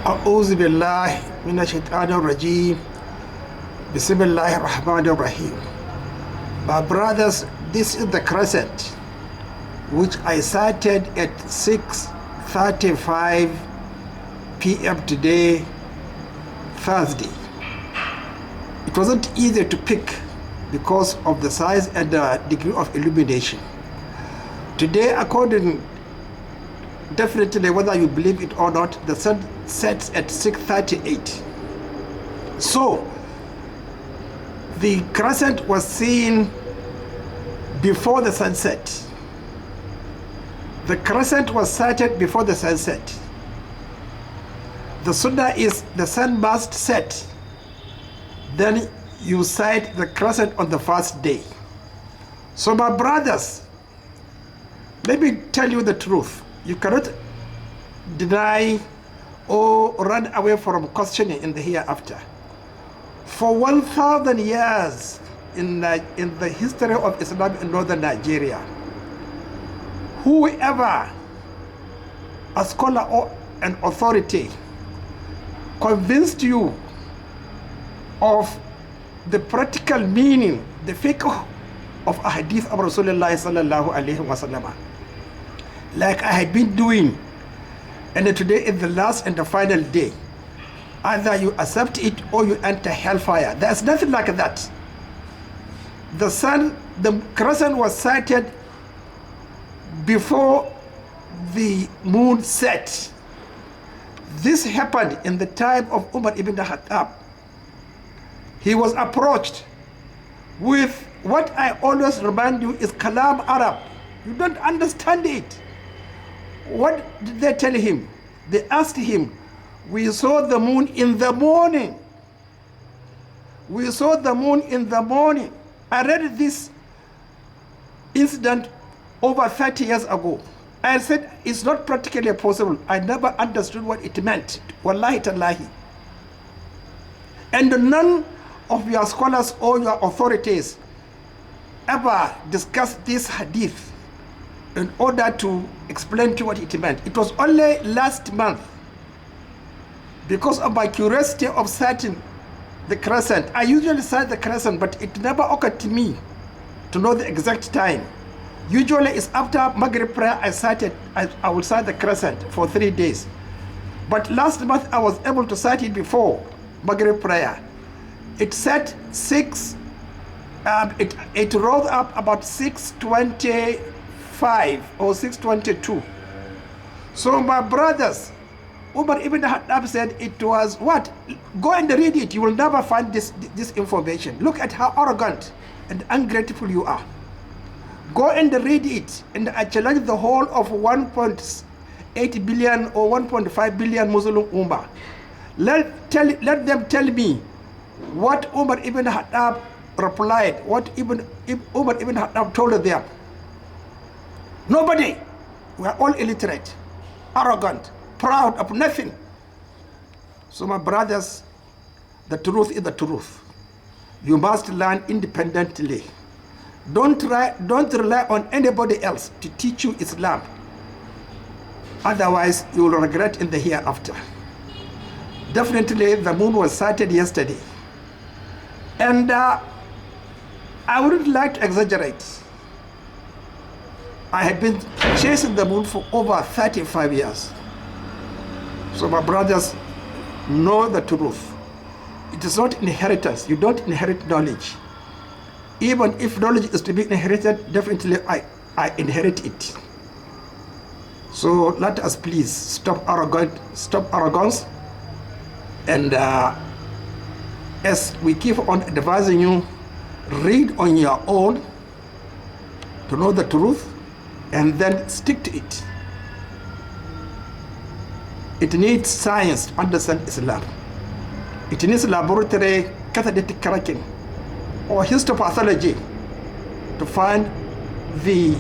أعوذ بالله من الشيطان الرجيم. بسم الله الرحمن الرحيم. My brothers, this is the crescent which I sighted at 6:35 p.m. today, Thursday. It wasn't easy to pick because of the size and the degree of illumination. Today, according definitely, whether you believe it or not, the sun sets at 6:38. So the crescent was seen before the sunset. The crescent was sighted before the sunset. The sunnah is the sun must set, then you sight the crescent on the first day. So my brothers, let me tell you the truth. You cannot deny or run away from questioning in the hereafter. For 1,000 years in the history of Islam in northern Nigeria, whoever, a scholar or an authority, convinced you of the practical meaning, the fiqh of a hadith of Rasulullah sallallahu alaihi wasallam, like I had been doing, and today is the last and the final day, either you accept it or you enter hellfire. There's nothing like that. The sun, the crescent was sighted before the moon set. This happened in the time of Umar ibn Khattab. He was approached with what I always remind you is Kalam Arab. You don't understand it. What did they tell him? They asked him, we saw the moon in the morning. We saw the moon in the morning. I read this incident over 30 years ago. I said, it's not practically possible. I never understood what it meant. Wallahi tallahi. And none of your scholars or your authorities ever discussed this hadith in order to explain to you what it meant. It was only last month, because of my curiosity of sighting the crescent. I usually sight the crescent, but it never occurred to me to know the exact time. Usually it's after Maghrib prayer I will sight the crescent for 3 days. But last month I was able to sight it before Maghrib prayer. It set it rose up about 6:25 or 6:22. So my brothers, Umar ibn Khattab said it was what? Go and read it. You will never find this information. Look at how arrogant and ungrateful you are. Go and read it. And I challenge the whole of 1.8 billion or 1.5 billion Muslim Ummah. Let them tell me what Umar ibn Khattab replied, what Umar ibn Khattab told them. Nobody. We are all illiterate, arrogant, proud of nothing. So my brothers, the truth is the truth. You must learn independently. Don't rely on anybody else to teach you Islam. Otherwise, you will regret in the hereafter. Definitely, the moon was sighted yesterday. And I wouldn't like to exaggerate. I had been chasing the moon for over 35 years. So my brothers, know the truth. It is not inheritance. You don't inherit knowledge. Even if knowledge is to be inherited, definitely I inherit it. So let us please stop arrogance, and as we keep on advising you, read on your own to know the truth and then stick to it. It needs science to understand Islam. It needs laboratory catalytic cracking or histopathology to find the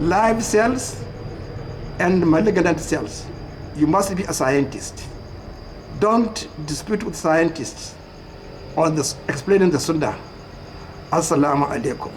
live cells and malignant cells. You must be a scientist. Don't dispute with scientists on this explaining the Sunnah. Assalamu alaikum.